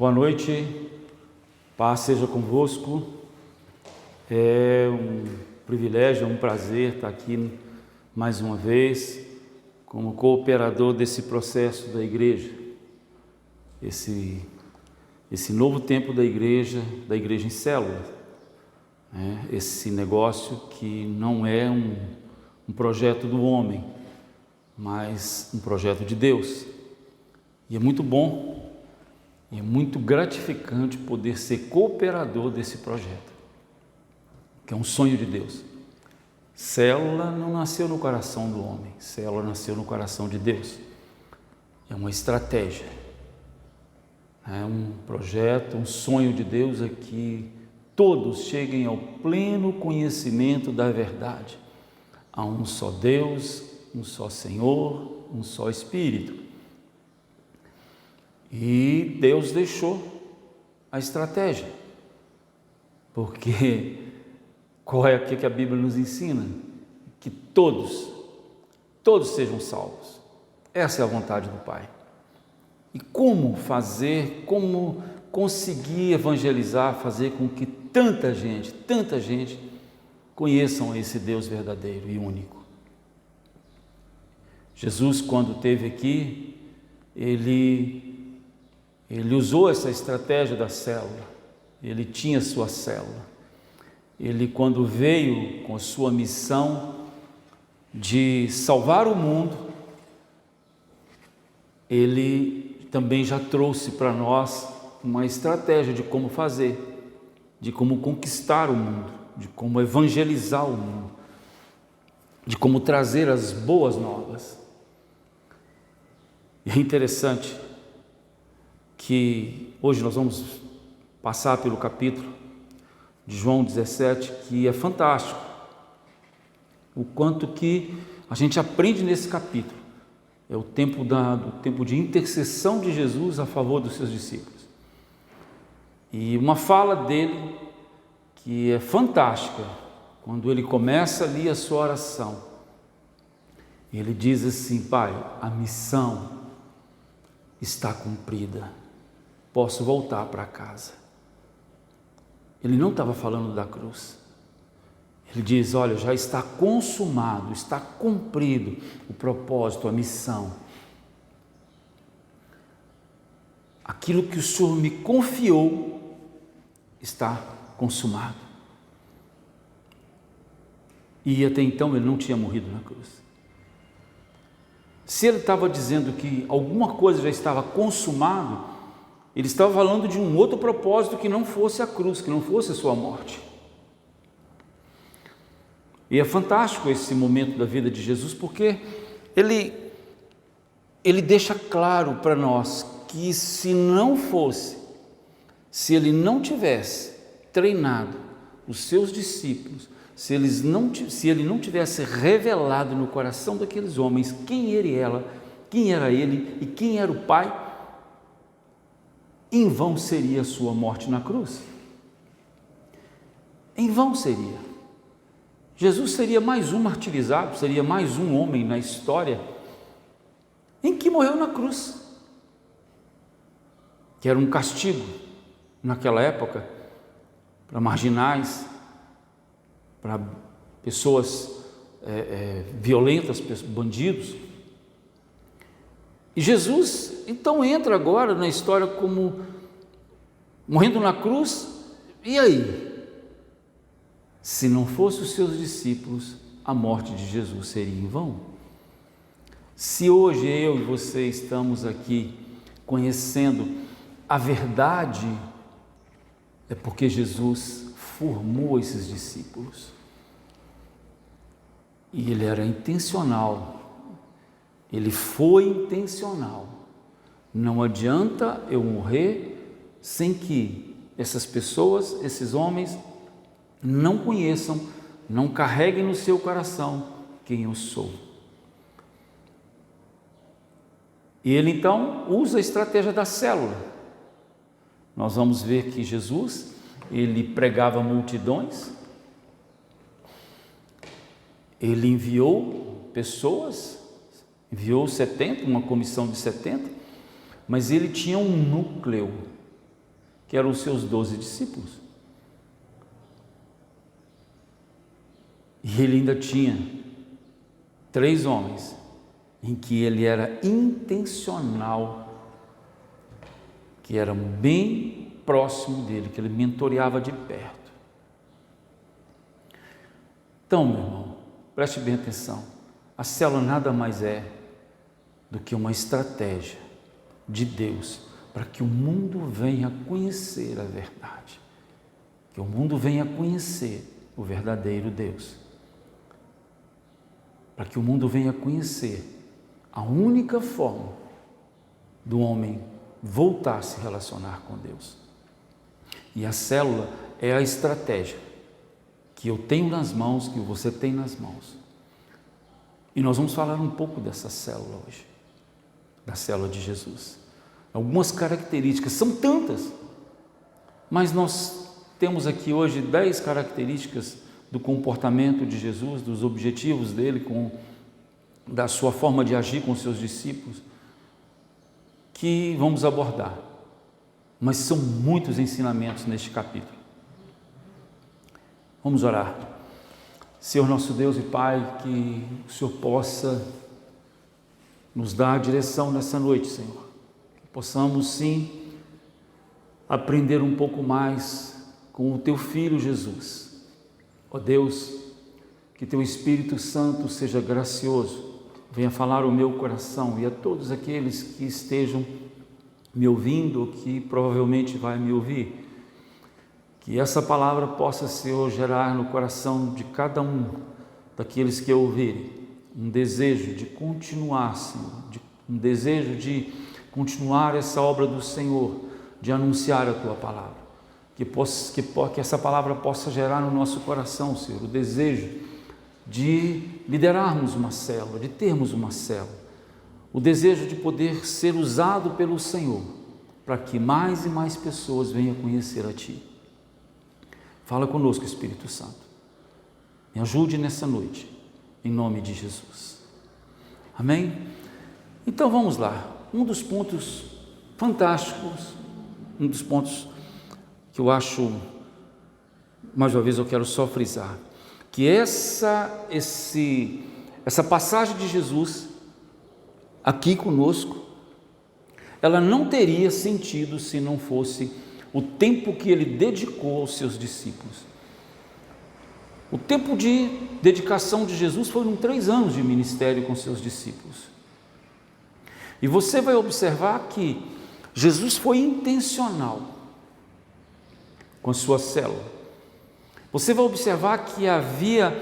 Boa noite, paz seja convosco. É um privilégio, é um prazer estar aqui mais uma vez como cooperador desse processo da igreja, esse novo tempo da igreja em célula, né? Esse negócio que não é um projeto do homem, mas um projeto de Deus. E é muito bom e é muito gratificante poder ser cooperador desse projeto, que é um sonho de Deus. Célula não nasceu no coração do homem, célula nasceu no coração de Deus. É uma estratégia, é um projeto, um sonho de Deus é que todos cheguem ao pleno conhecimento da verdade. Há um só Deus, um só Senhor, um só Espírito. E Deus deixou a estratégia, porque qual é o que a Bíblia nos ensina? Que todos sejam salvos. Essa é a vontade do Pai. E como fazer, como conseguir evangelizar, fazer com que tanta gente conheçam esse Deus verdadeiro e único. Jesus, quando esteve aqui, ele usou essa estratégia da célula. Ele tinha sua célula. Ele, quando veio com a sua missão de salvar o mundo, ele também já trouxe para nós uma estratégia de como fazer, de como conquistar o mundo, de como evangelizar o mundo, de como trazer as boas novas. E é interessante que hoje nós vamos passar pelo capítulo de João 17, que é fantástico, o quanto que a gente aprende nesse capítulo. É o tempo de intercessão de Jesus a favor dos seus discípulos. E uma fala dele que é fantástica, quando ele começa ali a sua oração. Ele diz assim: Pai, a missão está cumprida, posso voltar para casa. Ele não estava falando da cruz. Ele diz: olha, já está consumado, está cumprido o propósito, a missão. Aquilo que o Senhor me confiou está consumado. E até então ele não tinha morrido na cruz. Se ele estava dizendo que alguma coisa já estava consumado, ele estava falando de um outro propósito que não fosse a cruz, que não fosse a sua morte. E é fantástico esse momento da vida de Jesus, porque ele deixa claro para nós que se ele não tivesse treinado os seus discípulos, se ele não tivesse revelado no coração daqueles homens quem era ele e quem era o Pai, em vão seria a sua morte na cruz. Em vão seria. Jesus seria mais um martirizado, seria mais um homem na história em que morreu na cruz, que era um castigo naquela época para marginais, para pessoas violentas, bandidos. E Jesus então entra agora na história como morrendo na cruz. E aí? Se não fossem os seus discípulos, a morte de Jesus seria em vão. Se hoje eu e você estamos aqui conhecendo a verdade, é porque Jesus formou esses discípulos. E ele era intencional. Ele foi intencional. Não adianta eu morrer sem que essas pessoas, esses homens, não conheçam, não carreguem no seu coração quem eu sou. E ele então usa a estratégia da célula. Nós vamos ver que Jesus, ele pregava multidões, ele enviou pessoas, enviou 70, uma comissão de 70, mas ele tinha um núcleo que eram os seus 12 discípulos. E ele ainda tinha 3 homens em que ele era intencional, que eram bem próximo dele, que ele mentoreava de perto. Então, meu irmão, preste bem atenção, a célula nada mais é do que uma estratégia de Deus para que o mundo venha conhecer a verdade, que o mundo venha conhecer o verdadeiro Deus, para que o mundo venha conhecer a única forma do homem voltar a se relacionar com Deus. E a célula é a estratégia que eu tenho nas mãos, que você tem nas mãos. E nós vamos falar um pouco dessa célula hoje, da célula de Jesus. Algumas características, são tantas, mas nós temos aqui hoje 10 características do comportamento de Jesus, dos objetivos dele, da sua forma de agir com os seus discípulos, que vamos abordar. Mas são muitos ensinamentos neste capítulo. Vamos orar. Senhor nosso Deus e Pai, que o Senhor possa nos dar a direção nessa noite, Senhor. Que possamos sim aprender um pouco mais com o Teu Filho Jesus. Ó Deus, que Teu Espírito Santo seja gracioso, venha falar ao meu coração e a todos aqueles que estejam me ouvindo, ou que provavelmente vai me ouvir, que essa palavra possa, Senhor, gerar no coração de cada um daqueles que ouvirem um desejo de continuar, Senhor, um desejo de continuar essa obra do Senhor, de anunciar a Tua palavra, que essa palavra possa gerar no nosso coração, Senhor, o desejo de liderarmos uma célula, de termos uma célula, o desejo de poder ser usado pelo Senhor, para que mais e mais pessoas venham conhecer a Ti. Fala conosco, Espírito Santo, me ajude nessa noite, em nome de Jesus, amém? Então vamos lá, um dos pontos fantásticos, um dos pontos que eu acho, mais uma vez eu quero só frisar, que essa passagem de Jesus aqui conosco, ela não teria sentido se não fosse o tempo que ele dedicou aos seus discípulos. O tempo de dedicação de Jesus foram 3 anos de ministério com seus discípulos. E você vai observar que Jesus foi intencional com a sua célula. Você vai observar que havia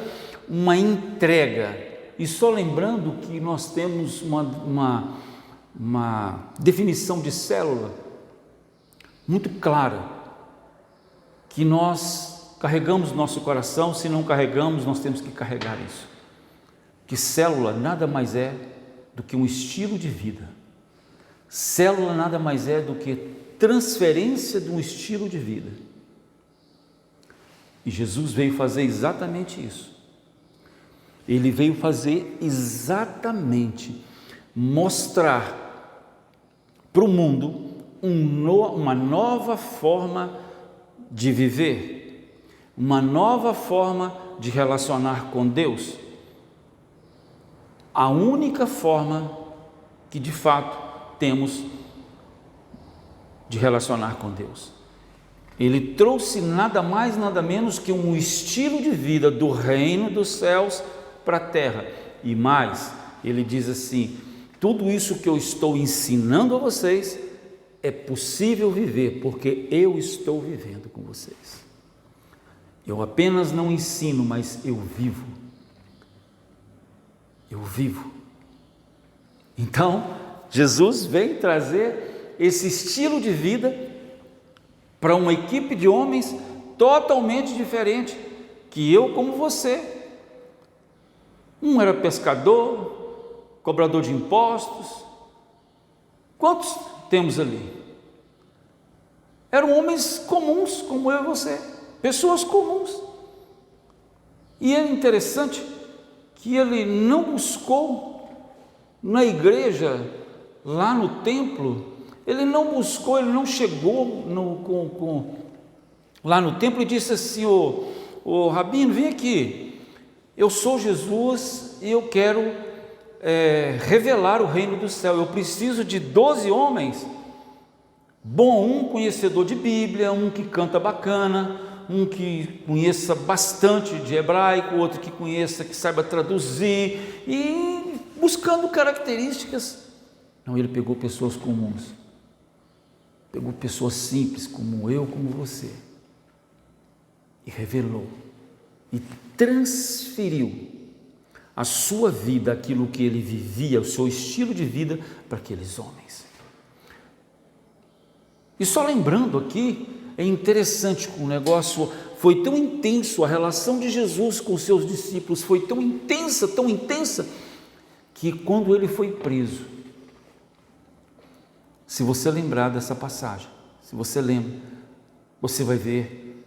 uma entrega, e só lembrando que nós temos uma definição de célula muito clara, que nós carregamos no nosso coração, se não carregamos, nós temos que carregar isso, que célula nada mais é do que um estilo de vida, célula nada mais é do que transferência de um estilo de vida. E Jesus veio fazer exatamente isso. Ele veio fazer exatamente, mostrar para o mundo uma nova forma de viver, uma nova forma de relacionar com Deus. A única forma que de fato temos de relacionar com Deus. Ele trouxe nada mais, nada menos que um estilo de vida do reino dos céus para a terra. E mais, ele diz assim: tudo isso que eu estou ensinando a vocês é possível viver, porque eu estou vivendo com vocês. Eu apenas não ensino, mas eu vivo. Eu vivo. Então, Jesus vem trazer esse estilo de vida para uma equipe de homens totalmente diferente, que eu como você. Um era pescador, cobrador de impostos. Quantos temos ali? Eram homens comuns, como eu e você, pessoas comuns. E é interessante que ele não buscou na igreja, lá no templo, Ele não buscou, ele não chegou lá no templo e disse assim: ô Rabino, vem aqui, eu sou Jesus e eu quero revelar o reino do céu, eu preciso de 12 homens, bom, um conhecedor de Bíblia, um que canta bacana, um que conheça bastante de hebraico, outro que conheça, que saiba traduzir, e buscando características. Não, ele pegou pessoas comuns, pegou pessoas simples como eu, como você, e revelou, e transferiu a sua vida, aquilo que ele vivia, o seu estilo de vida, para aqueles homens. E só lembrando aqui, é interessante que o negócio foi tão intenso, a relação de Jesus com os seus discípulos foi tão intensa, que quando ele foi preso, se você lembrar dessa passagem, se você lembra, você vai ver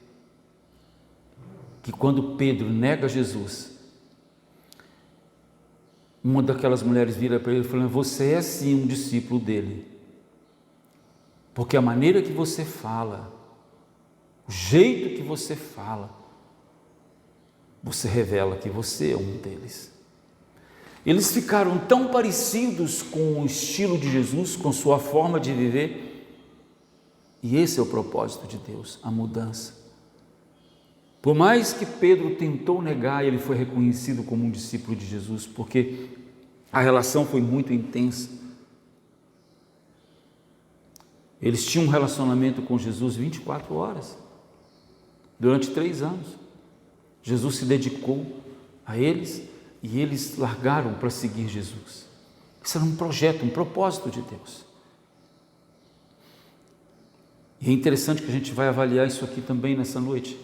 que quando Pedro nega Jesus, uma daquelas mulheres vira para ele falando: você é sim um discípulo dele, porque a maneira que você fala, o jeito que você fala, você revela que você é um deles. Eles ficaram tão parecidos com o estilo de Jesus, com sua forma de viver, e esse é o propósito de Deus, a mudança. Por mais que Pedro tentou negar, ele foi reconhecido como um discípulo de Jesus, porque a relação foi muito intensa. Eles tinham um relacionamento com Jesus 24 horas, durante 3 anos. Jesus se dedicou a eles e eles largaram para seguir Jesus. Isso era um projeto, um propósito de Deus. E é interessante que a gente vai avaliar isso aqui também nessa noite.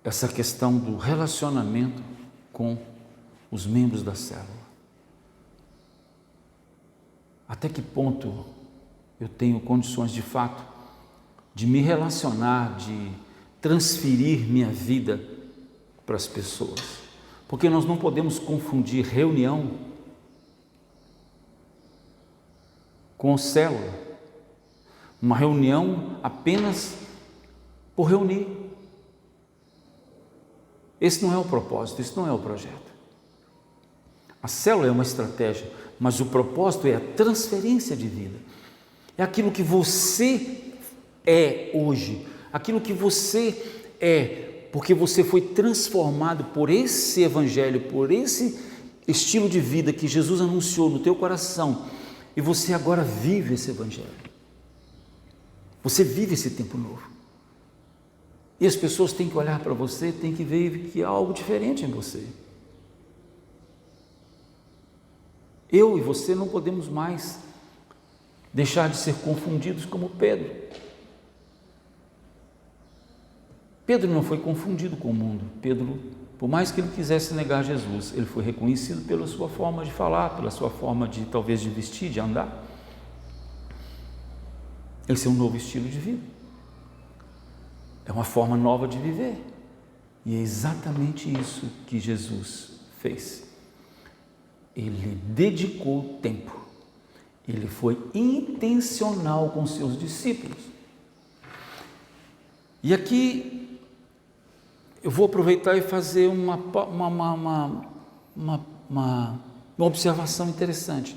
Essa questão do relacionamento com os membros da célula. Até que ponto eu tenho condições de fato de me relacionar, de transferir minha vida para as pessoas? Porque nós não podemos confundir reunião com célula. Uma reunião apenas por reunir. Esse não é o propósito, esse não é o projeto. A célula é uma estratégia, mas o propósito é a transferência de vida. É aquilo que você é hoje, aquilo que você é, porque você foi transformado por esse evangelho, por esse estilo de vida que Jesus anunciou no teu coração, e você agora vive esse evangelho. Você vive esse tempo novo. E as pessoas têm que olhar para você, têm que ver que há algo diferente em você. Eu e você não podemos mais deixar de ser confundidos como Pedro. Pedro não foi confundido com o mundo. Pedro, por mais que ele quisesse negar Jesus, ele foi reconhecido pela sua forma de falar, pela sua forma de talvez de vestir, de andar. Esse é um novo estilo de vida. É uma forma nova de viver. E é exatamente isso que Jesus fez. Ele dedicou tempo. Ele foi intencional com seus discípulos. E aqui eu vou aproveitar e fazer uma observação interessante.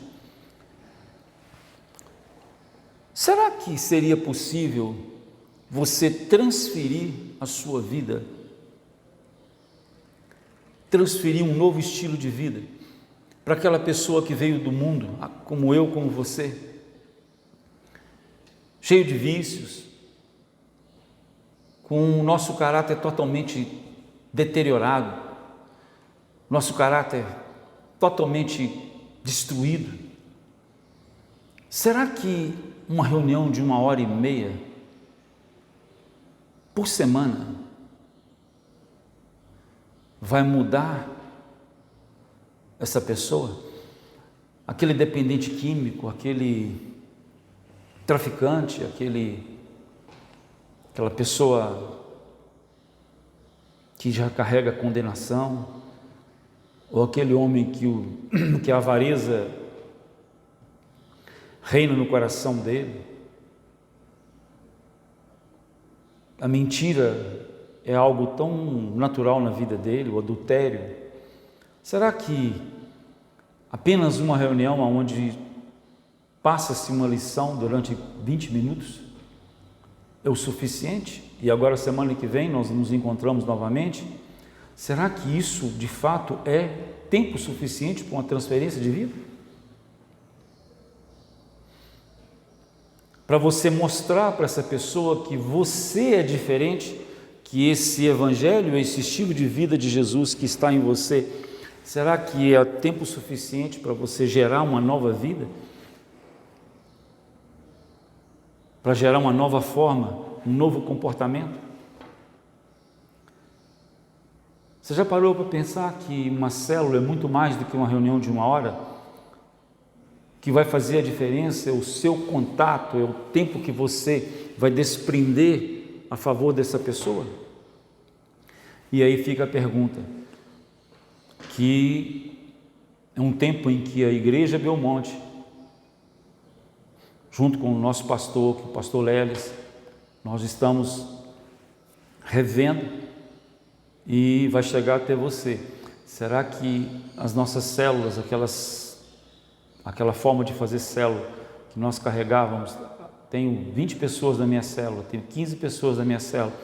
Será que seria possível você transferir a sua vida, transferir um novo estilo de vida para aquela pessoa que veio do mundo, como eu, como você, cheio de vícios, com o nosso caráter totalmente deteriorado, nosso caráter totalmente destruído? Será que uma reunião de 1h30 por semana vai mudar essa pessoa? Aquele dependente químico, aquele traficante, aquela pessoa que já carrega condenação, ou aquele homem que a avareza reina no coração dele. A mentira é algo tão natural na vida dele, o adultério. Será que apenas uma reunião onde passa-se uma lição durante 20 minutos é o suficiente? E agora, semana que vem, nós nos encontramos novamente? Será que isso, de fato, é tempo suficiente para uma transferência de vida? Para você mostrar para essa pessoa que você é diferente, que esse evangelho, esse estilo de vida de Jesus que está em você, será que é tempo suficiente para você gerar uma nova vida? Para gerar uma nova forma, um novo comportamento? Você já parou para pensar que uma célula é muito mais do que uma reunião de 1 hora? Que vai fazer a diferença é o seu contato, é o tempo que você vai desprender a favor dessa pessoa? E aí fica a pergunta, que é um tempo em que a Igreja Belmonte, junto com o nosso pastor, que é o pastor Leles, nós estamos revendo e vai chegar até você. Será que as nossas células, aquela forma de fazer célula que nós carregávamos, tenho 20 pessoas na minha célula, tenho 15 pessoas na minha célula.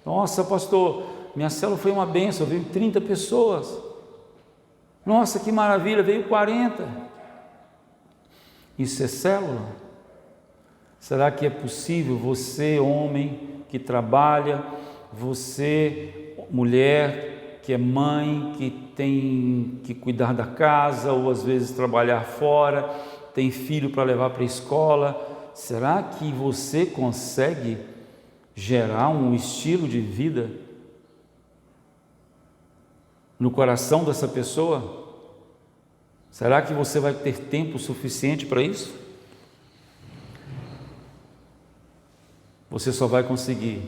Nossa, pastor, minha célula foi uma bênção, veio 30 pessoas. Nossa, que maravilha, veio 40. Isso é célula? Será que é possível você, homem que trabalha, você, mulher que é mãe, que tem que cuidar da casa ou às vezes trabalhar fora, tem filho para levar para a escola, será que você consegue gerar um estilo de vida no coração dessa pessoa? Será que você vai ter tempo suficiente para isso? Você só vai conseguir,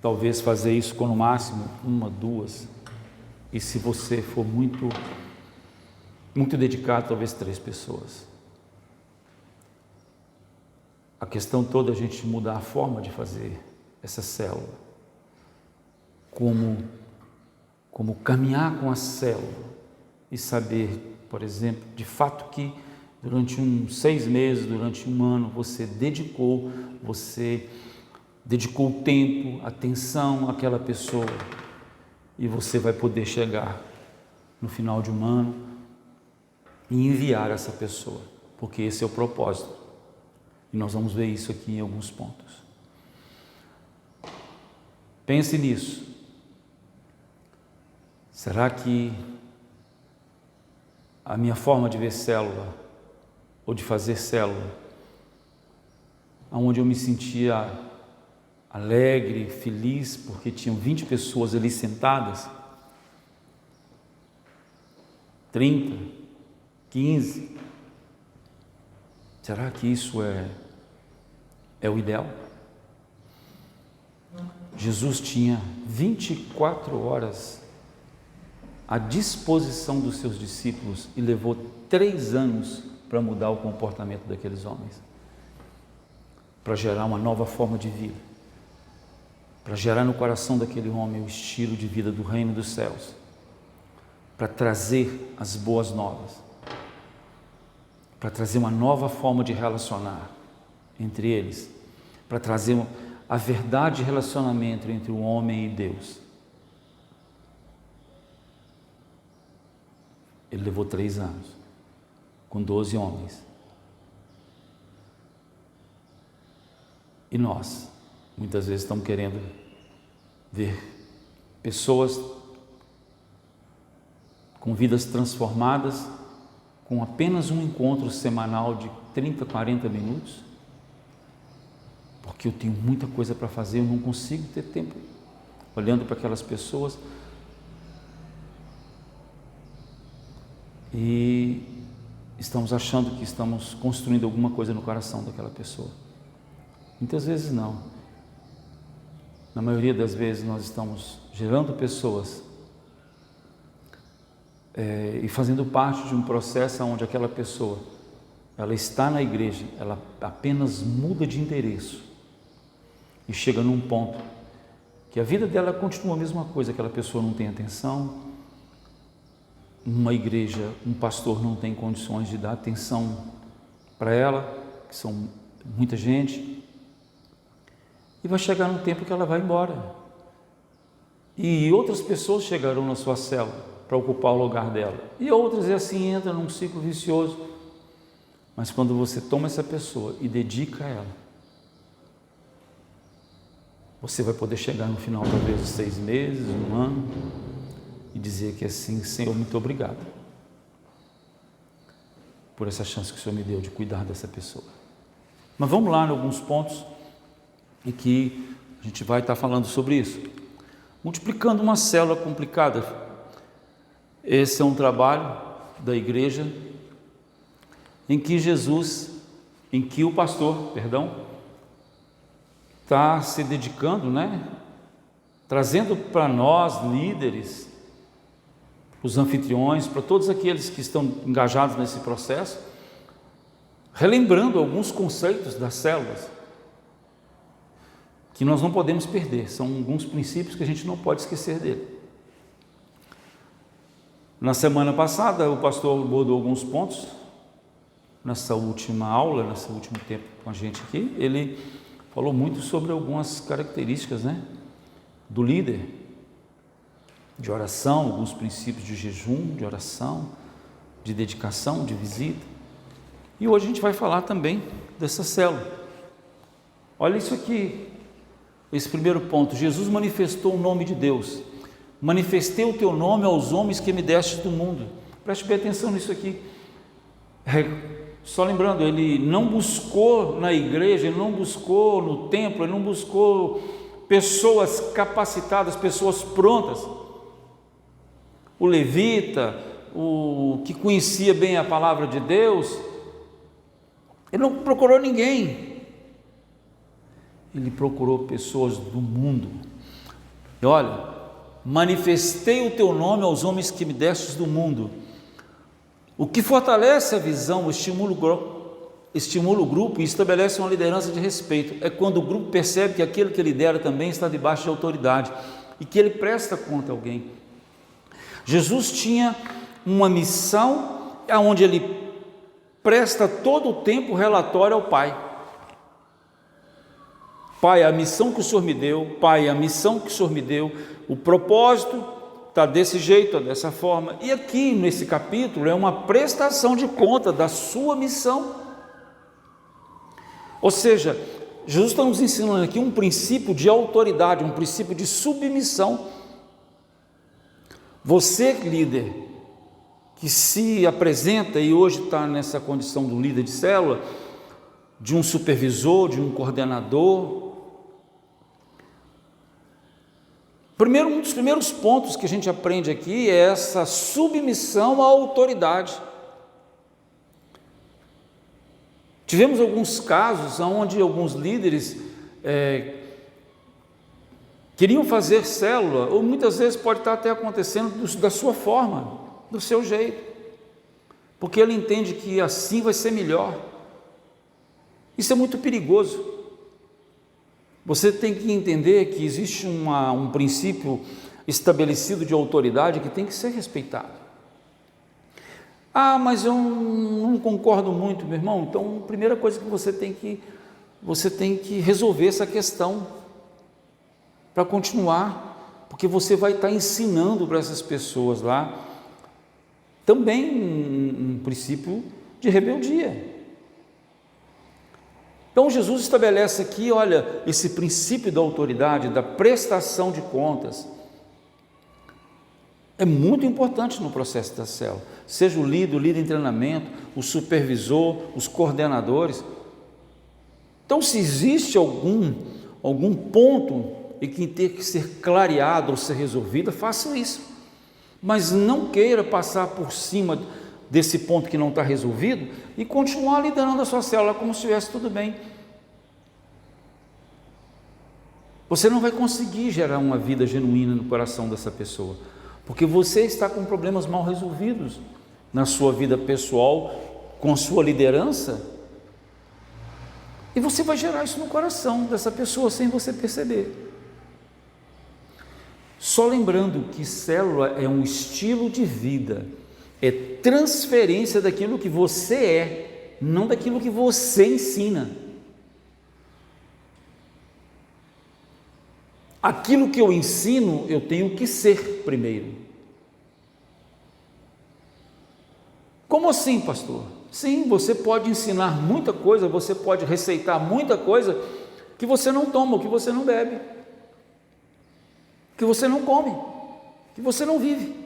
talvez, fazer isso com no máximo 1, 2, e se você for muito dedicado, talvez 3 pessoas. A questão toda é a gente mudar a forma de fazer essa célula, como caminhar com a célula e saber, por exemplo, de fato que durante 6 meses, durante 1 ano, você dedicou tempo, atenção àquela pessoa, e você vai poder chegar no final de 1 ano e enviar essa pessoa, porque esse é o propósito, e nós vamos ver isso aqui em alguns pontos. Pense nisso. Será que a minha forma de ver célula, ou de fazer célula, onde eu me sentia alegre, feliz, porque tinham 20 pessoas ali sentadas, 30, 15, será que isso é o ideal? Jesus tinha 24 horas à disposição dos seus discípulos e levou 3 anos para mudar o comportamento daqueles homens, para gerar uma nova forma de vida, para gerar no coração daquele homem o estilo de vida do reino dos céus, para trazer as boas novas, para trazer uma nova forma de relacionar entre eles, para trazer a verdade de relacionamento entre o homem e Deus. Ele levou 3 anos, com 12 homens. E nós, muitas vezes, estamos querendo ver pessoas com vidas transformadas, com apenas um encontro semanal de 30, 40 minutos, porque eu tenho muita coisa para fazer, eu não consigo ter tempo, olhando para aquelas pessoas, e estamos achando que estamos construindo alguma coisa no coração daquela pessoa. Muitas vezes não. Na maioria das vezes nós estamos gerando pessoas e fazendo parte de um processo onde aquela pessoa ela está na igreja, ela apenas muda de endereço e chega num ponto que a vida dela continua a mesma coisa, aquela pessoa não tem atenção, uma igreja, um pastor não tem condições de dar atenção para ela, que são muita gente, e vai chegar num tempo que ela vai embora, e outras pessoas chegarão na sua célula para ocupar o lugar dela, e outras, e assim entra num ciclo vicioso. Mas quando você toma essa pessoa e dedica a ela, você vai poder chegar no final, talvez, de 6 meses, 1 ano, e dizer que assim, Senhor, muito obrigado por essa chance que o Senhor me deu de cuidar dessa pessoa. Mas vamos lá em alguns pontos em que a gente vai estar falando sobre isso. Multiplicando uma célula complicada. Esse é um trabalho da igreja em que o pastor, está se dedicando, trazendo para nós, líderes, os anfitriões, para todos aqueles que estão engajados nesse processo, relembrando alguns conceitos das células, que nós não podemos perder, são alguns princípios que a gente não pode esquecer dele. Na semana passada, o pastor abordou alguns pontos, nessa última aula, nesse último tempo com a gente aqui, ele falou muito sobre algumas características, do líder, de oração, alguns princípios de jejum, de oração, de dedicação, de visita. E hoje a gente vai falar também dessa célula. Olha isso aqui, esse primeiro ponto. Jesus manifestou o nome de Deus. Manifestei o teu nome aos homens que me deste do mundo. Preste bem atenção nisso aqui. Só lembrando, ele não buscou na igreja, ele não buscou no templo, ele não buscou pessoas capacitadas, pessoas prontas. O levita, o que conhecia bem a palavra de Deus, ele não procurou ninguém. Ele procurou pessoas do mundo. E olha, manifestei o teu nome aos homens que me destes do mundo. O que fortalece a visão, estimula o grupo e estabelece uma liderança de respeito. É quando o grupo percebe que aquele que lidera também está debaixo de autoridade e que ele presta conta a alguém. Jesus tinha uma missão onde ele presta todo o tempo relatório ao Pai. Pai, a missão que o Senhor me deu, Pai, a missão que o Senhor me deu, o propósito está desse jeito, dessa forma. E aqui nesse capítulo é uma prestação de conta da sua missão. Ou seja, Jesus está nos ensinando aqui um princípio de autoridade, um princípio de submissão. Você, líder, que se apresenta e hoje está nessa condição do líder de célula, de um supervisor, de um coordenador. Um dos primeiros pontos que a gente aprende aqui é essa submissão à autoridade. Tivemos alguns casos onde alguns líderes queriam fazer célula, ou muitas vezes pode estar até acontecendo da sua forma, do seu jeito, porque ele entende que assim vai ser melhor. Isso é muito perigoso. Você tem que entender que existe um princípio estabelecido de autoridade que tem que ser respeitado. Ah, mas eu não concordo muito, meu irmão. Então, a primeira coisa que você tem que resolver essa questão para continuar, porque você vai estar ensinando para essas pessoas lá também um princípio de rebeldia. Então Jesus estabelece aqui, olha, esse princípio da autoridade, da prestação de contas, é muito importante no processo da célula, seja o líder em treinamento, o supervisor, os coordenadores. Então, se existe algum ponto em que tem que ser clareado ou ser resolvido, faça isso, mas não queira passar por cima desse ponto que não está resolvido e continuar liderando a sua célula como se estivesse tudo bem. Você não vai conseguir gerar uma vida genuína no coração dessa pessoa, porque você está com problemas mal resolvidos na sua vida pessoal, com a sua liderança, e você vai gerar isso no coração dessa pessoa sem você perceber. Só lembrando que célula é um estilo de vida, é transferência daquilo que você é, não daquilo que você ensina. Aquilo que eu ensino, eu tenho que ser primeiro. Como assim, pastor? Sim, você pode ensinar muita coisa, você pode receitar muita coisa que você não toma, que você não bebe, que você não come, que você não vive.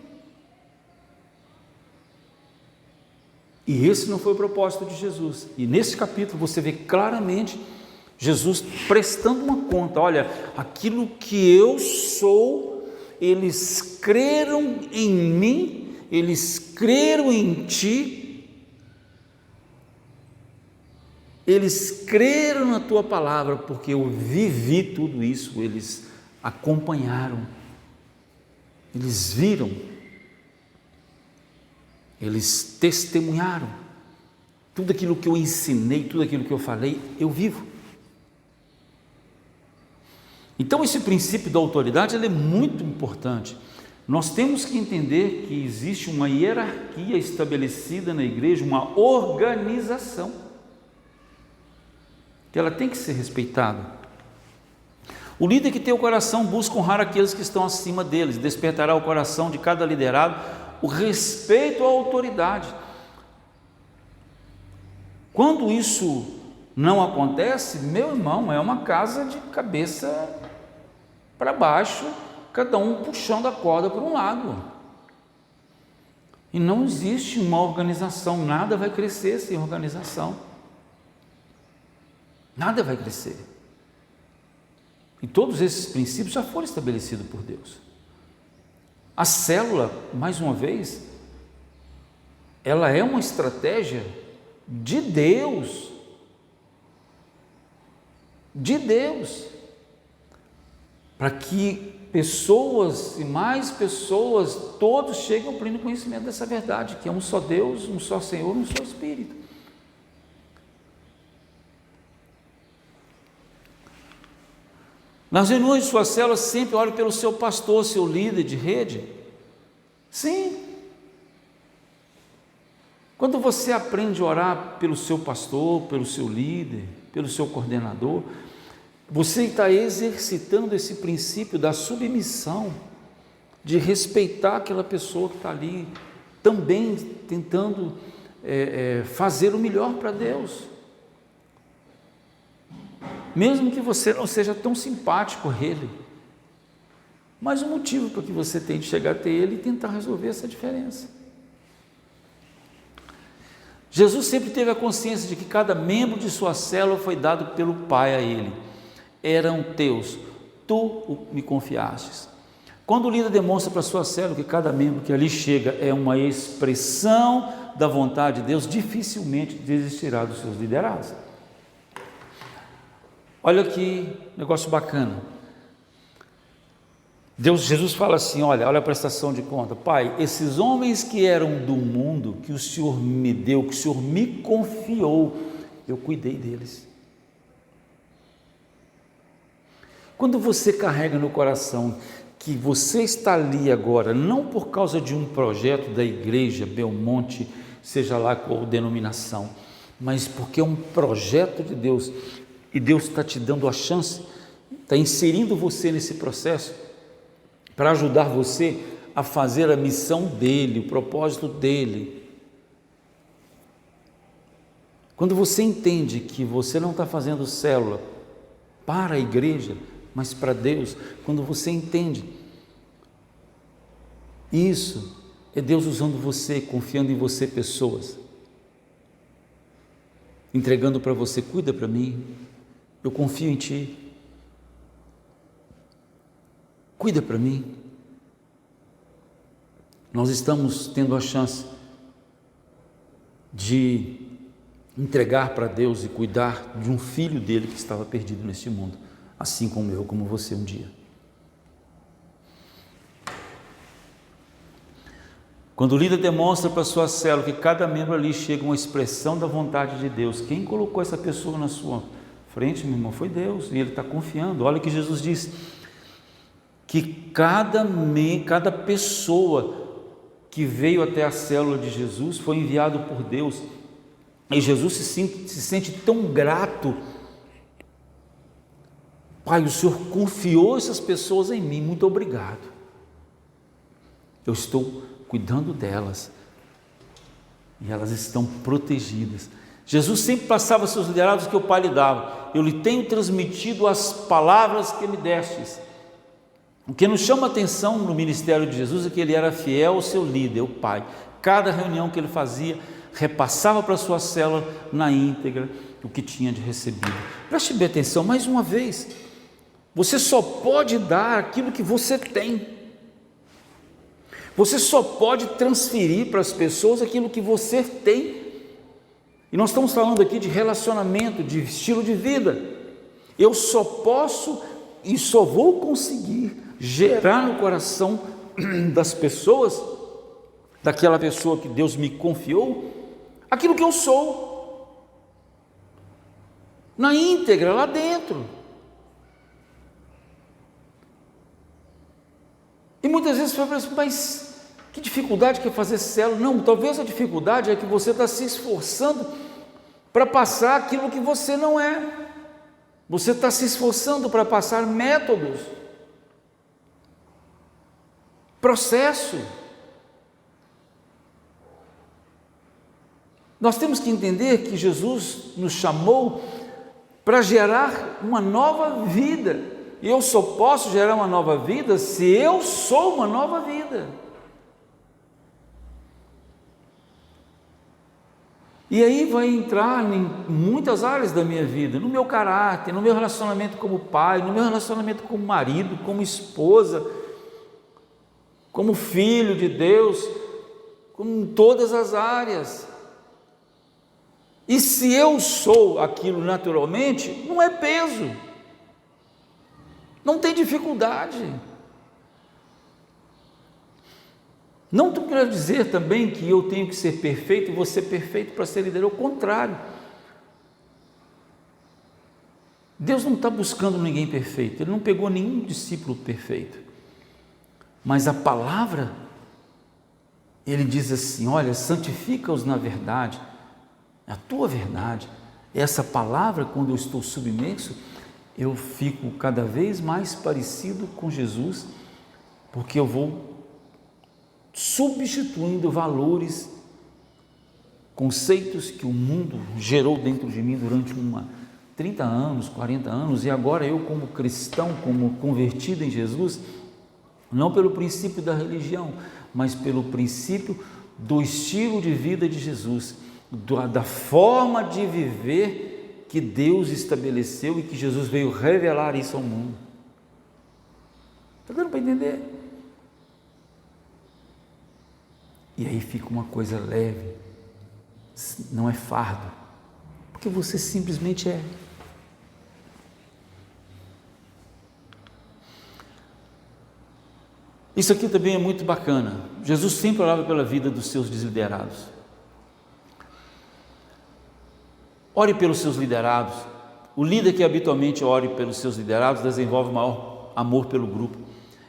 E esse não foi o propósito de Jesus. E nesse capítulo você vê claramente Jesus prestando uma conta. Olha, aquilo que eu sou, eles creram em mim, eles creram em ti, eles creram na tua palavra, porque eu vivi tudo isso, eles acompanharam, eles viram, eles testemunharam, tudo aquilo que eu ensinei, tudo aquilo que eu falei, eu vivo. Então esse princípio da autoridade ele é muito importante. Nós temos que entender que existe uma hierarquia estabelecida na igreja, uma organização, que ela tem que ser respeitada. O líder que tem o coração busca honrar aqueles que estão acima deles, despertará o coração de cada liderado o respeito à autoridade. Quando isso não acontece, meu irmão, é uma casa de cabeça para baixo, cada um puxando a corda para um lado. E não existe uma organização, nada vai crescer sem organização. Nada vai crescer. E todos esses princípios já foram estabelecidos por Deus. A célula, mais uma vez, ela é uma estratégia de Deus. De Deus. Para que pessoas e mais pessoas, todos cheguem ao pleno conhecimento dessa verdade, que é um só Deus, um só Senhor, um só Espírito. Nas reuniões de sua célula, sempre ore pelo seu pastor, seu líder de rede. Sim. Quando você aprende a orar pelo seu pastor, pelo seu líder, pelo seu coordenador, você está exercitando esse princípio da submissão, de respeitar aquela pessoa que está ali, também tentando fazer o melhor para Deus. Mesmo que você não seja tão simpático a ele, mas o motivo para que você tem de chegar até ele e tentar resolver essa diferença. Jesus sempre teve a consciência de que cada membro de sua célula foi dado pelo Pai a ele. Eram teus, tu me confiastes. Quando o líder demonstra para a sua célula que cada membro que ali chega é uma expressão da vontade de Deus, dificilmente desistirá dos seus liderados. Olha que negócio bacana. Jesus fala assim, olha a prestação de conta. Pai, esses homens que eram do mundo, que o Senhor me deu, que o Senhor me confiou, eu cuidei deles. Quando você carrega no coração que você está ali agora, não por causa de um projeto da igreja Belmonte, seja lá qual denominação, mas porque é um projeto de Deus, e Deus está te dando a chance, está inserindo você nesse processo, para ajudar você a fazer a missão dele, o propósito dele. Quando você entende que você não está fazendo célula para a igreja, mas para Deus, quando você entende isso, é Deus usando você, confiando em você pessoas, entregando para você, cuida para mim, eu confio em ti, cuida para mim. Nós estamos tendo a chance de entregar para Deus e cuidar de um filho dele que estava perdido neste mundo, assim como eu, como você um dia. Quando o líder demonstra para a sua célula que cada membro ali chega a uma expressão da vontade de Deus, quem colocou essa pessoa na sua frente, meu irmão, foi Deus, e ele está confiando. Olha o que Jesus diz, que cada pessoa que veio até a célula de Jesus foi enviado por Deus, e Jesus se sente tão grato. Pai, o Senhor confiou essas pessoas em mim, muito obrigado, eu estou cuidando delas, e elas estão protegidas. Jesus sempre passava aos seus liderados que o Pai lhe dava, eu lhe tenho transmitido as palavras que me destes. O que nos chama a atenção no ministério de Jesus é que ele era fiel ao seu líder, o Pai. Cada reunião que ele fazia, repassava para a sua célula na íntegra o que tinha de recebido. Preste bem atenção, mais uma vez, você só pode dar aquilo que você tem. Você só pode transferir para as pessoas aquilo que você tem. E nós estamos falando aqui de relacionamento, de estilo de vida. Eu só posso e só vou conseguir gerar no coração das pessoas, daquela pessoa que Deus me confiou, aquilo que eu sou, na íntegra, lá dentro. E muitas vezes você fala assim, mas que dificuldade que é fazer célula? Não, talvez a dificuldade é que você está se esforçando para passar aquilo que você não é. Você está se esforçando para passar métodos, processo. Nós temos que entender que Jesus nos chamou para gerar uma nova vida. E eu só posso gerar uma nova vida se eu sou uma nova vida. E aí vai entrar em muitas áreas da minha vida, no meu caráter, no meu relacionamento como pai, no meu relacionamento como marido, como esposa, como filho de Deus, em todas as áreas. E se eu sou aquilo naturalmente, não é peso, não tem dificuldade. Não quero dizer também que eu tenho que ser perfeito e você perfeito para ser líder, ao contrário. Deus não está buscando ninguém perfeito, Ele não pegou nenhum discípulo perfeito, mas a palavra, Ele diz assim, olha, santifica-os na verdade, a tua verdade. Essa palavra, quando eu estou submerso, eu fico cada vez mais parecido com Jesus, porque eu vou substituindo valores, conceitos que o mundo gerou dentro de mim durante 30 anos, 40 anos, e agora eu como cristão, como convertido em Jesus, não pelo princípio da religião, mas pelo princípio do estilo de vida de Jesus, da forma de viver que Deus estabeleceu e que Jesus veio revelar isso ao mundo. Está dando para entender? E aí fica uma coisa leve, não é fardo, porque você simplesmente é. Isso aqui também é muito bacana. Jesus sempre orava pela vida dos seus liderados. Ore pelos seus liderados. O líder que habitualmente ore pelos seus liderados desenvolve maior amor pelo grupo.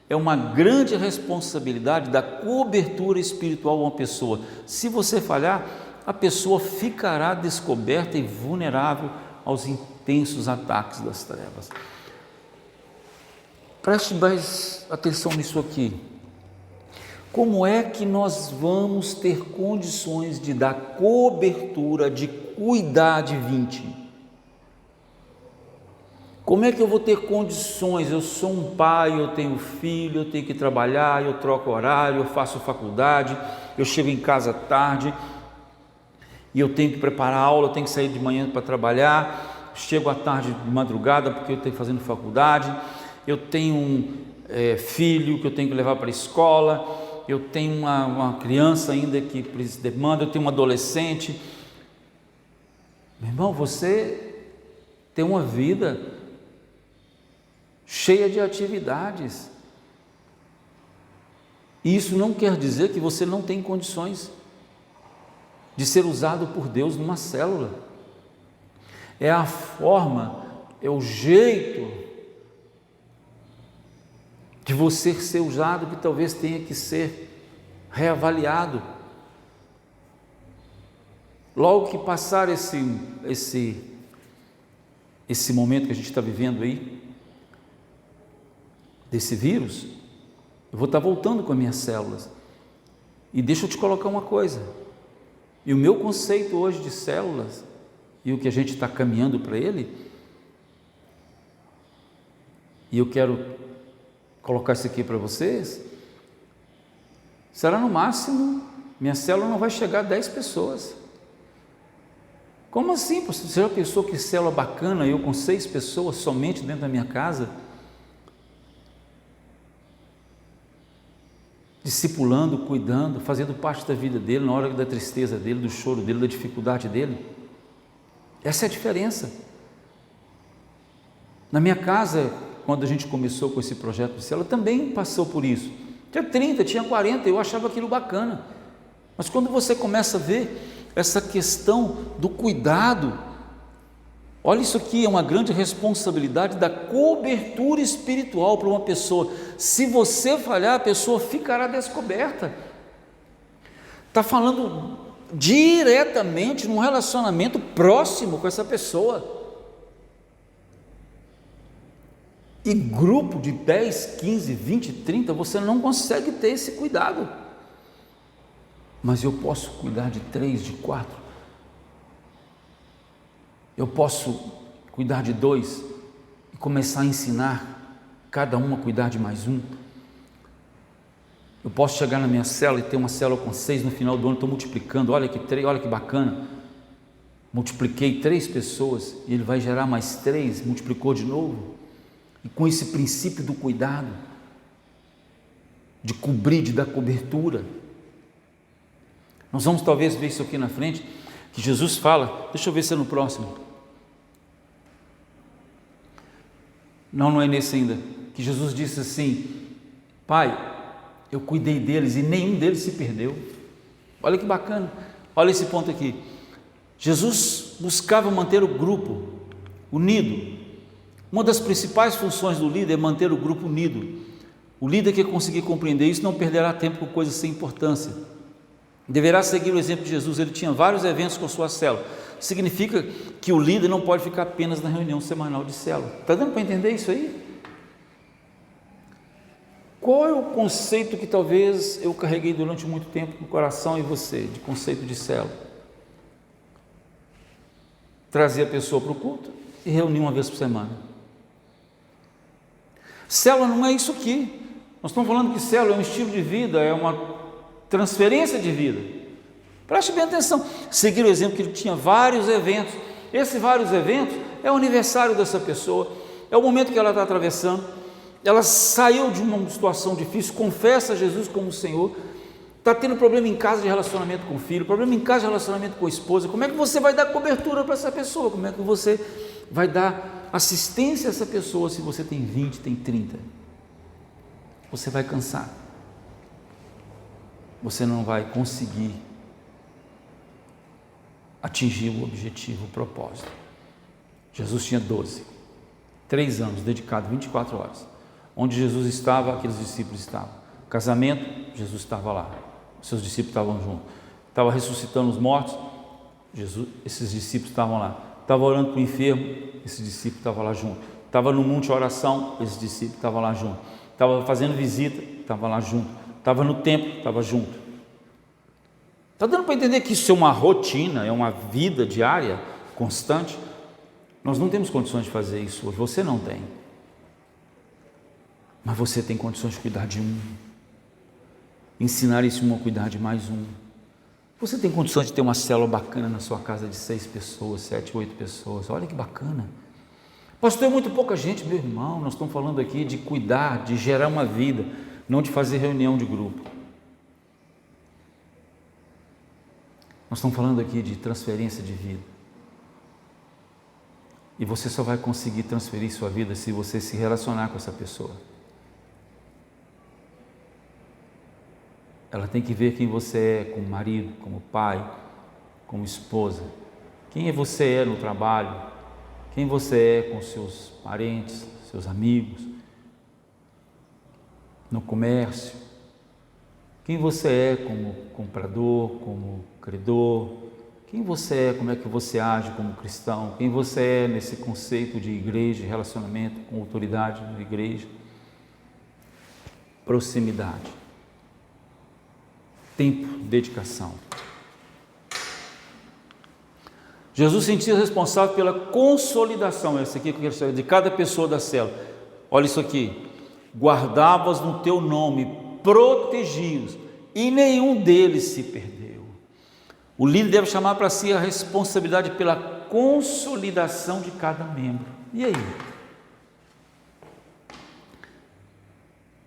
É uma grande responsabilidade da cobertura espiritual a uma pessoa. Se você falhar, a pessoa ficará descoberta e vulnerável aos intensos ataques das trevas. Preste mais atenção nisso aqui. Como é que nós vamos ter condições de dar cobertura, de cuidar de 20? Como é que eu vou ter condições? Eu sou um pai, eu tenho filho, eu tenho que trabalhar, eu troco horário, eu faço faculdade, eu chego em casa tarde e eu tenho que preparar aula, eu tenho que sair de manhã para trabalhar, chego à tarde de madrugada porque eu tenho que fazer faculdade, eu tenho um filho que eu tenho que levar para a escola, eu tenho uma criança ainda que demanda, eu tenho um adolescente. Meu irmão, você tem uma vida cheia de atividades, E isso não quer dizer que você não tem condições de ser usado por Deus numa célula. É a forma, é o jeito de você ser usado que talvez tenha que ser reavaliado. Logo que passar esse momento que a gente está vivendo aí, desse vírus, eu vou estar voltando com as minhas células. E deixa eu te colocar uma coisa, e o meu conceito hoje de células, e o que a gente está caminhando para ele, e eu quero colocar isso aqui para vocês, será no máximo, minha célula não vai chegar a 10 pessoas. Como assim? Você já pensou que célula bacana, eu com 6 pessoas somente dentro da minha casa, discipulando, cuidando, fazendo parte da vida dele, na hora da tristeza dele, do choro dele, da dificuldade dele? Essa é a diferença. Na minha casa, quando a gente começou com esse projeto de célula, também passou por isso. Tinha 30, tinha 40, eu achava aquilo bacana. Mas quando você começa a ver essa questão do cuidado, olha, isso aqui é uma grande responsabilidade da cobertura espiritual para uma pessoa. Se você falhar, a pessoa ficará descoberta. Está falando diretamente num relacionamento próximo com essa pessoa. E grupo de 10, 15, 20, 30, você não consegue ter esse cuidado. Mas eu posso cuidar de 3, de 4. Eu posso cuidar de 2 e começar a ensinar cada um a cuidar de mais um. Eu posso chegar na minha célula e ter uma célula com 6 no final do ano, estou multiplicando, olha que bacana. Multipliquei 3 pessoas e ele vai gerar mais 3, multiplicou de novo. E com esse princípio do cuidado, de cobrir, de dar cobertura, nós vamos talvez ver isso aqui na frente, que Jesus fala, deixa eu ver se é no próximo, não é nesse ainda, que Jesus disse assim: Pai, eu cuidei deles e nenhum deles se perdeu. Olha que bacana, olha esse ponto aqui. Jesus buscava manter o grupo unido. Uma das principais funções do líder é manter o grupo unido. O líder que conseguir compreender isso não perderá tempo com coisas sem importância. Deverá seguir o exemplo de Jesus. Ele tinha vários eventos com sua célula. Significa que o líder não pode ficar apenas na reunião semanal de célula. Está dando para entender isso aí? Qual é o conceito que talvez eu carreguei durante muito tempo no coração e você, de conceito de célula? Trazer a pessoa para o culto e reunir uma vez por semana. Célula não é isso aqui. Nós estamos falando que célula é um estilo de vida, é uma transferência de vida. Preste bem atenção. Seguir o exemplo que ele tinha vários eventos. Esses vários eventos é o aniversário dessa pessoa, é o momento que ela está atravessando. Ela saiu de uma situação difícil, confessa a Jesus como Senhor, está tendo problema em casa de relacionamento com o filho, problema em casa de relacionamento com a esposa. Como é que você vai dar cobertura para essa pessoa? Como é que você vai dar assistência a essa pessoa se você tem 20, tem 30? Você vai cansar. Você não vai conseguir atingir o objetivo, o propósito. Jesus tinha 3 anos, dedicado 24 horas. Onde Jesus estava, aqueles discípulos estavam. Casamento, Jesus estava lá. Seus discípulos estavam juntos. Estava ressuscitando os mortos, esses discípulos estavam lá. Estava orando para o enfermo, esses discípulos estavam lá junto. Estava no monte de oração, esses discípulos estavam lá junto. Estava fazendo visita, estava lá junto. Estava no templo, estava junto. Está dando para entender que isso é uma rotina, é uma vida diária, constante? Nós não temos condições de fazer isso hoje, você não tem. Mas você tem condições de cuidar de um, ensinar esse um a cuidar de mais um. Você tem condições de ter uma célula bacana na sua casa de 6 pessoas, 7, 8 pessoas, olha que bacana. Pastor, é muito pouca gente, meu irmão. Nós estamos falando aqui de cuidar, de gerar uma vida, não de fazer reunião de grupo. Nós estamos falando aqui de transferência de vida. E você só vai conseguir transferir sua vida se você se relacionar com essa pessoa. ela tem que ver quem você é como marido, como pai, como esposa. Quem você é no trabalho, quem você é com seus parentes, seus amigos, no comércio, quem você é como comprador, como credor, quem você é, como é que você age como cristão, quem você é nesse conceito de igreja, relacionamento com autoridade na igreja, proximidade, tempo, dedicação. Jesus sentia responsável pela consolidação, essa aqui que eu quero saber, de cada pessoa da célula. Olha isso aqui: guardavas no teu nome, protegidos, e nenhum deles se perdeu. O líder deve chamar para si a responsabilidade pela consolidação de cada membro. E aí?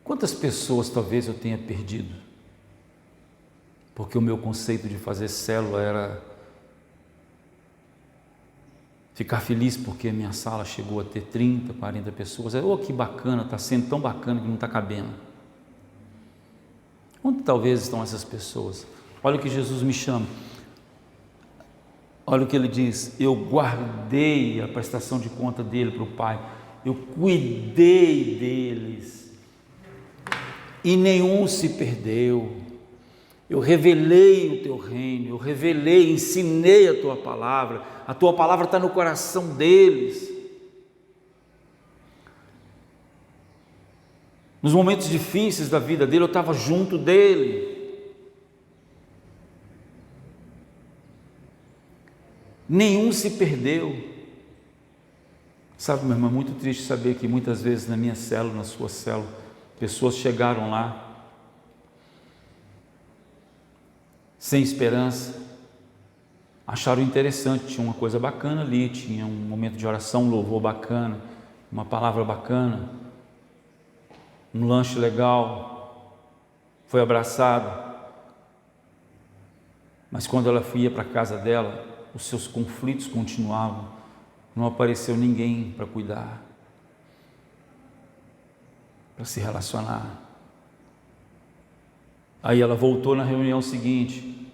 Quantas pessoas talvez eu tenha perdido? Porque o meu conceito de fazer célula era ficar feliz porque a minha sala chegou a ter 30, 40 pessoas. Oh, que bacana, está sendo tão bacana que não está cabendo. Onde talvez estão essas pessoas? Olha o que Jesus me chama. Olha o que ele diz: eu guardei a prestação de conta dele para o Pai, eu cuidei deles, e nenhum se perdeu. Eu revelei o teu reino, eu revelei, ensinei a tua palavra está no coração deles. Nos momentos difíceis da vida dele, eu estava junto dele. Nenhum se perdeu. Sabe, meu irmão, é muito triste saber que muitas vezes na minha célula, na sua célula, pessoas chegaram lá sem esperança, acharam interessante, tinha uma coisa bacana ali, tinha um momento de oração, um louvor bacana, uma palavra bacana, um lanche legal, foi abraçado, mas quando ela ia para a casa dela, os seus conflitos continuavam, não apareceu ninguém para cuidar, para se relacionar. Aí ela voltou na reunião seguinte,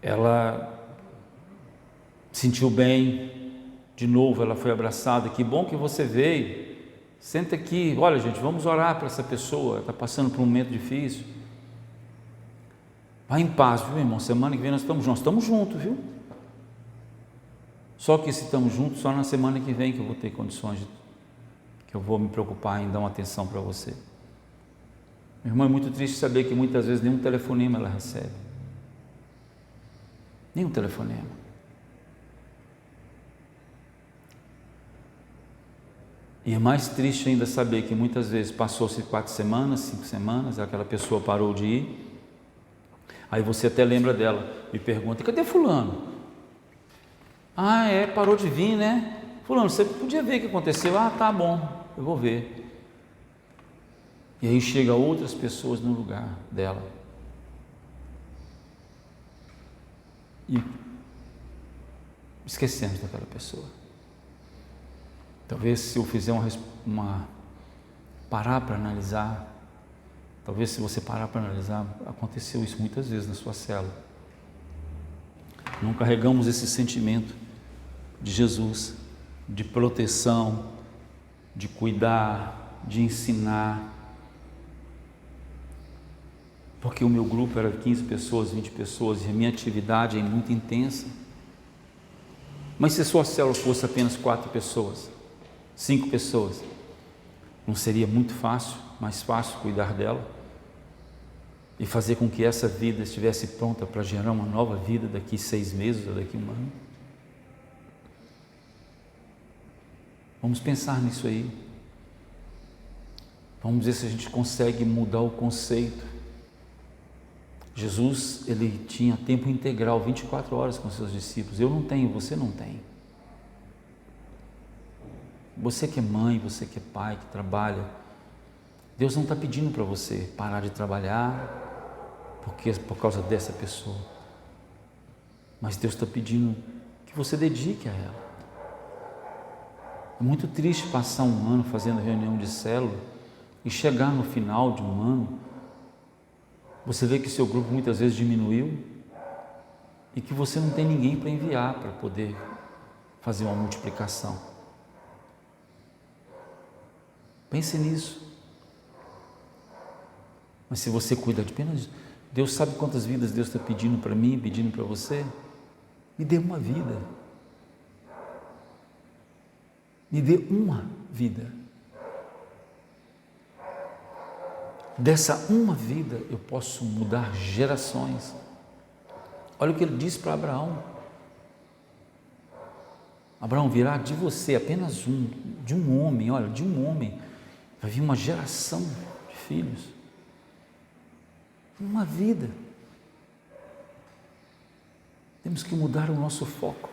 ela sentiu bem, de novo ela foi abraçada. Que bom que você veio, senta aqui, olha gente, vamos orar para essa pessoa, está passando por um momento difícil. Vai em paz, viu, irmão? Semana que vem nós estamos juntos, viu? Só que se estamos juntos, só na semana que vem que eu vou ter condições, que eu vou me preocupar em dar uma atenção para você. Meu irmão, é muito triste saber que muitas vezes nenhum telefonema ela recebe. Nenhum telefonema. E é mais triste ainda saber que muitas vezes passou-se 4 semanas, 5 semanas, aquela pessoa parou de ir, aí você até lembra dela e pergunta: cadê fulano? Ah, parou de vir, né? Fulano, você podia ver o que aconteceu? Ah, tá bom, eu vou ver. E aí chega outras pessoas no lugar dela. E esquecemos daquela pessoa. Talvez se eu fizer parar para analisar, talvez se você parar para analisar, aconteceu isso muitas vezes na sua célula. Não carregamos esse sentimento de Jesus, de proteção, de cuidar, de ensinar. Porque o meu grupo era 15 pessoas, 20 pessoas, e a minha atividade é muito intensa. Mas se a sua célula fosse apenas 4 pessoas, 5 pessoas, não seria muito fácil, mais fácil cuidar dela e fazer com que essa vida estivesse pronta para gerar uma nova vida daqui 6 meses ou daqui 1 ano? Vamos pensar nisso aí. Vamos ver se a gente consegue mudar o conceito. Jesus, ele tinha tempo integral, 24 horas com seus discípulos. Eu não tenho, você não tem. Você que é mãe, você que é pai, que trabalha, Deus não está pedindo para você parar de trabalhar por causa dessa pessoa, mas Deus está pedindo que você dedique a ela. É muito triste passar 1 ano fazendo reunião de célula e chegar no final de 1 ano Você vê que seu grupo muitas vezes diminuiu e que você não tem ninguém para enviar para poder fazer uma multiplicação. Pense nisso. Mas se você cuida de apenas, Deus sabe quantas vidas Deus está pedindo para mim, pedindo para você. Me dê uma vida. Me dê uma vida. Dessa uma vida eu posso mudar gerações. Olha o que ele disse para Abraão. Abraão, virá de você apenas um, de um homem, olha, de um homem, vai vir uma geração de filhos. Uma vida. Temos que mudar o nosso foco.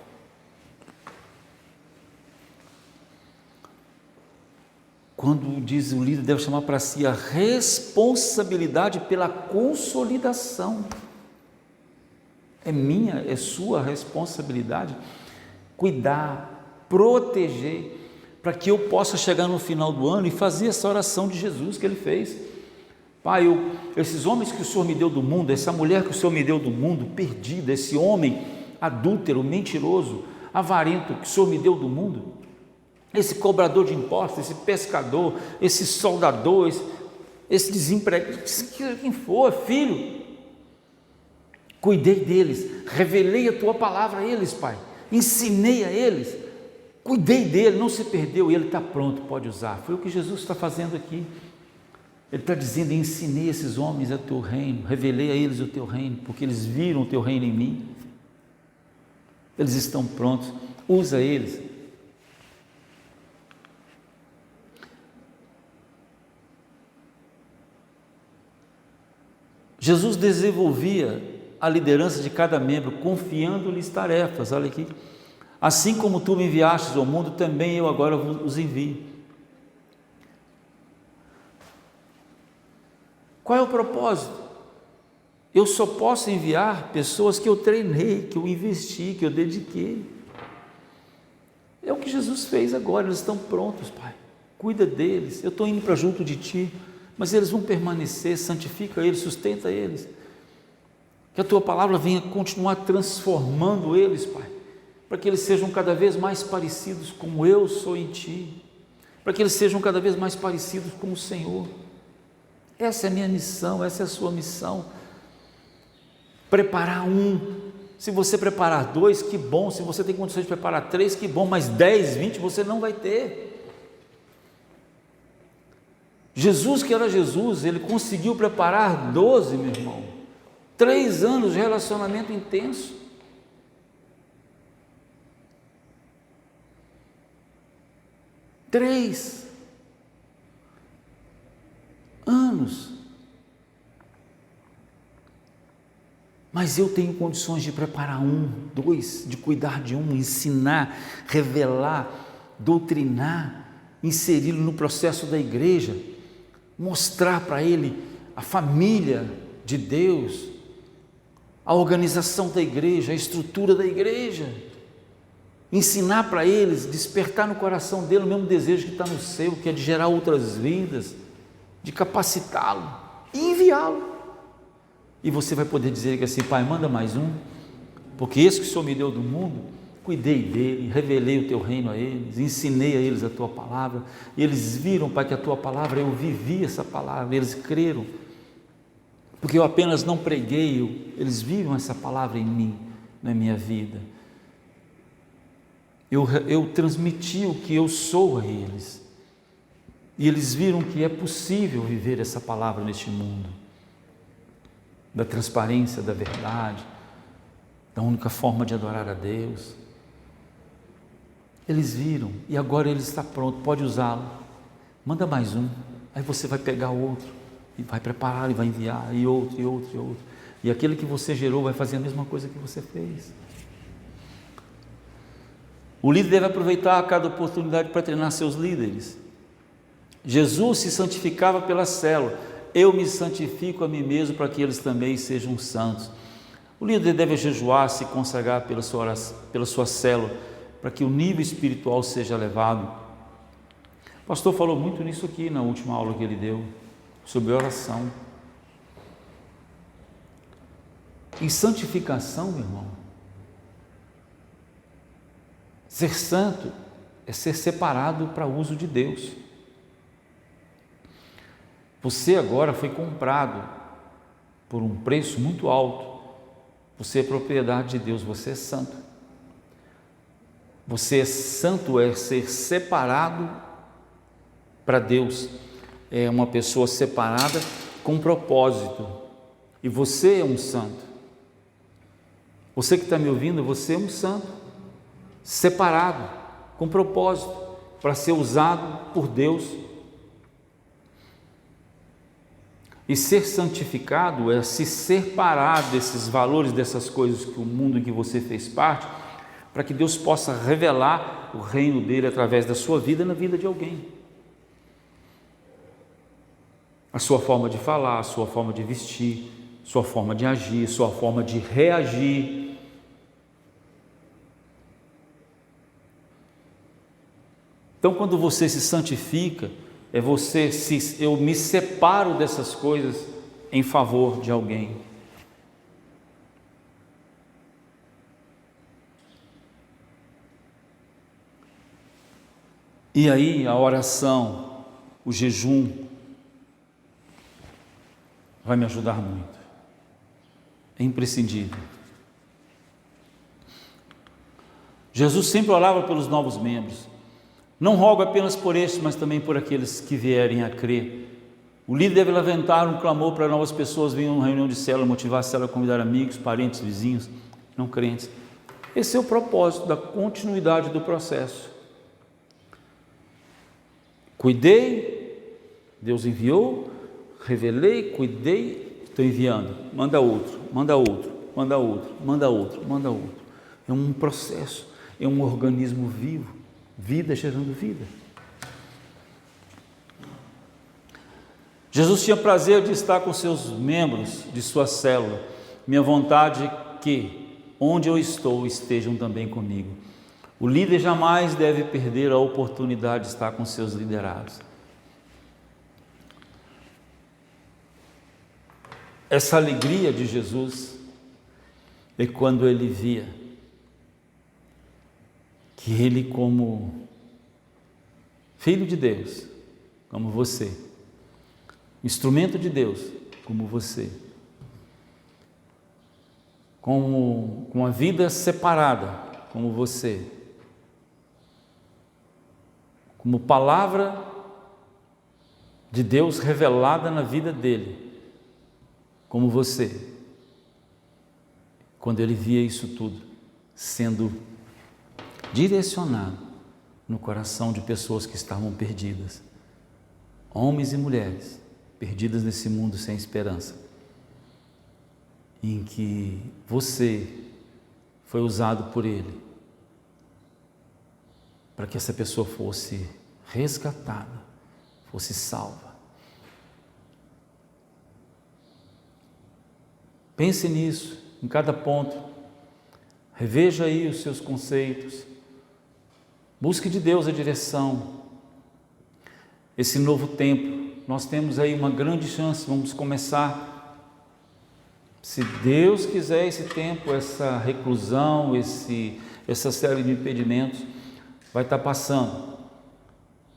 Quando diz o líder deve chamar para si a responsabilidade pela consolidação. É minha, é sua responsabilidade cuidar, proteger, para que eu possa chegar no final do ano e fazer essa oração de Jesus que ele fez. Pai, esses homens que o Senhor me deu do mundo, essa mulher que o Senhor me deu do mundo, perdida, esse homem adúltero, mentiroso, avarento que o Senhor me deu do mundo, esse cobrador de impostos, esse pescador, esse soldador, esse desempregado, quem for, filho, cuidei deles, revelei a tua palavra a eles, Pai, ensinei a eles, cuidei dele, não se perdeu, e ele está pronto, pode usar. Foi o que Jesus está fazendo aqui. Ele está dizendo: ensinei esses homens a teu reino, revelei a eles o teu reino, porque eles viram o teu reino em mim. Eles estão prontos, usa eles. Jesus desenvolvia a liderança de cada membro, confiando-lhes tarefas. Olha aqui, assim como tu me enviastes ao mundo, também eu agora os envio. Qual é o propósito? Eu só posso enviar pessoas que eu treinei, que eu investi, que eu dediquei. É o que Jesus fez agora, eles estão prontos, Pai. Cuida deles, eu estou indo para junto de Ti, mas eles vão permanecer, santifica eles, sustenta eles. Que a Tua palavra venha continuar transformando eles, Pai, para que eles sejam cada vez mais parecidos como eu sou em Ti, para que eles sejam cada vez mais parecidos com o Senhor. Essa é a minha missão, essa é a sua missão. Preparar um. Se você preparar 2, que bom. Se você tem condições de preparar 3, que bom. Mas 10, 20 você não vai ter. Jesus, que era Jesus, ele conseguiu preparar 12, meu irmão. 3 anos de relacionamento intenso. Três anos. Mas eu tenho condições de preparar 1, 2, de cuidar de um, ensinar, revelar, doutrinar, inseri-lo no processo da igreja, mostrar para ele a família de Deus, a organização da igreja, a estrutura da igreja, ensinar para eles, despertar no coração dele o mesmo desejo que está no seu, que é de gerar outras vidas, de capacitá-lo e enviá-lo. E você vai poder dizer que assim: Pai, manda mais um, porque esse que o Senhor me deu do mundo, cuidei dele, revelei o teu reino a eles, ensinei a eles a tua palavra, e eles viram, Pai, que a tua palavra, eu vivi essa palavra, eles creram, porque eu apenas não preguei, eles viram essa palavra em mim, na minha vida. Eu transmiti o que eu sou a eles, e eles viram que é possível viver essa palavra neste mundo, da transparência, da verdade, da única forma de adorar a Deus. Eles viram, e agora ele está pronto, pode usá-lo. Manda mais um, aí você vai pegar outro, e vai preparar, e vai enviar, e outro, e outro, e outro. E aquele que você gerou vai fazer a mesma coisa que você fez. O líder deve aproveitar cada oportunidade para treinar seus líderes. Jesus se santificava pela célula. Eu me santifico a mim mesmo para que eles também sejam santos. O líder deve jejuar, se consagrar pela sua célula, para que o nível espiritual seja elevado. O pastor falou muito nisso aqui na última aula que ele deu, sobre oração. E santificação, meu irmão, ser santo é ser separado para uso de Deus. Você agora foi comprado por um preço muito alto. Você é propriedade de Deus, você é santo. Você é santo, é ser separado para Deus. É uma pessoa separada com propósito. E você é um santo. Você que está me ouvindo, você é um santo, separado, com propósito, para ser usado por Deus. E ser santificado é se separar desses valores, dessas coisas que o mundo em que você fez parte, para que Deus possa revelar o reino dele através da sua vida na vida de alguém. A sua forma de falar, a sua forma de vestir, sua forma de agir, sua forma de reagir. Então, quando você se santifica, eu me separo dessas coisas em favor de alguém. E aí a oração, o jejum vai me ajudar muito. É imprescindível. Jesus sempre orava pelos novos membros. Não rogo apenas por estes, mas também por aqueles que vierem a crer. O líder deve levantar um clamor para novas pessoas virem a uma reunião de célula, motivar a célula a convidar amigos, parentes, vizinhos, não crentes. Esse é o propósito da continuidade do processo. Cuidei, Deus enviou, revelei, cuidei, estou enviando. Manda outro, manda outro, manda outro, manda outro, manda outro. É um processo, é um organismo vivo. Vida gerando vida. Jesus tinha prazer de estar com seus membros de sua célula. Minha vontade é que, onde eu estou, estejam também comigo. O líder jamais deve perder a oportunidade de estar com seus liderados. Essa alegria de Jesus é quando ele via que ele, como filho de Deus, como você, instrumento de Deus, como você, com a vida separada, como você, como palavra de Deus revelada na vida dele, como você, quando ele via isso tudo sendo direcionado no coração de pessoas que estavam perdidas, homens e mulheres perdidas nesse mundo sem esperança, em que você foi usado por ele para que essa pessoa fosse resgatada, fosse salva. Pense nisso, em cada ponto, reveja aí os seus conceitos. Busque de Deus a direção. Esse novo tempo, nós temos aí uma grande chance, vamos começar, se Deus quiser, esse tempo, essa reclusão, essa série de impedimentos vai estar passando.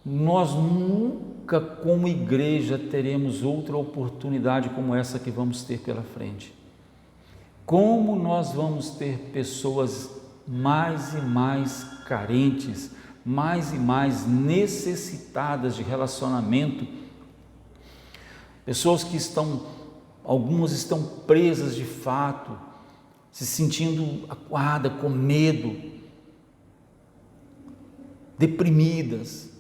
Nós nunca como igreja teremos outra oportunidade como essa que vamos ter pela frente. Como nós vamos ter pessoas mais e mais carentes, mais e mais necessitadas de relacionamento, pessoas que algumas estão presas de fato, se sentindo acuadas, com medo, deprimidas,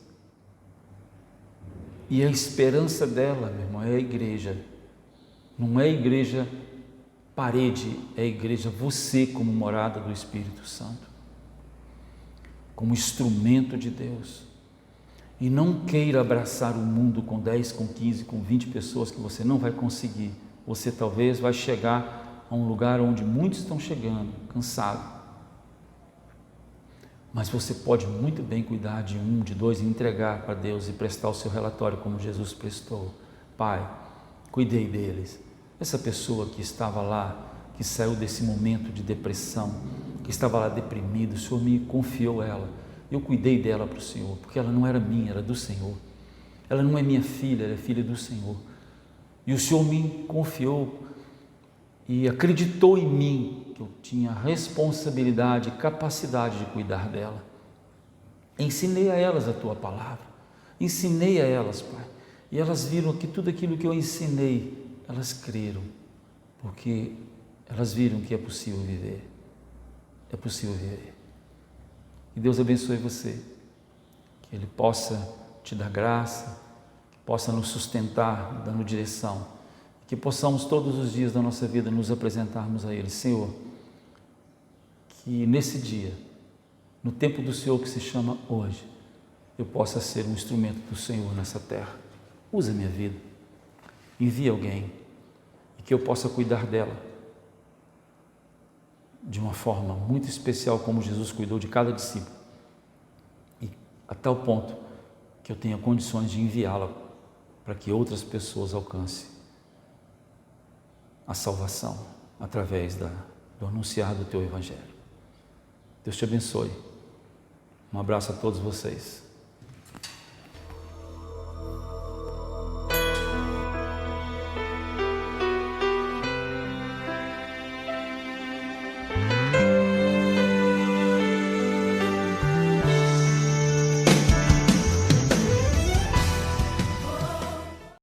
e a esperança dela, meu irmão, é a igreja, não é a igreja parede, é a igreja, você como morada do Espírito Santo, como instrumento de Deus. E não queira abraçar o mundo com 10, com 15, com 20 pessoas que você não vai conseguir. Você talvez vai chegar a um lugar onde muitos estão chegando, cansado. Mas você pode muito bem cuidar de um, de dois, e entregar para Deus e prestar o seu relatório como Jesus prestou. Pai, cuidei deles. Essa pessoa que estava lá, que saiu desse momento de depressão, que estava lá deprimida, o Senhor me confiou ela. Eu cuidei dela para o Senhor, porque ela não era minha, era do Senhor. Ela não é minha filha, ela é filha do Senhor. E o Senhor me confiou e acreditou em mim, que eu tinha responsabilidade e capacidade de cuidar dela. Ensinei a elas a Tua palavra, ensinei a elas, Pai, e elas viram que tudo aquilo que eu ensinei, elas creram, porque elas viram que é possível viver, é possível viver. Que Deus abençoe você, que Ele possa te dar graça, que possa nos sustentar, dando direção, que possamos todos os dias da nossa vida nos apresentarmos a Ele. Senhor, que nesse dia, no tempo do Senhor que se chama hoje, eu possa ser um instrumento do Senhor nessa terra. Usa a minha vida, envia alguém e que eu possa cuidar dela de uma forma muito especial, como Jesus cuidou de cada discípulo, e a tal ponto que eu tenha condições de enviá-la para que outras pessoas alcancem a salvação através do anunciar do Teu Evangelho. Deus te abençoe. Um abraço a todos vocês.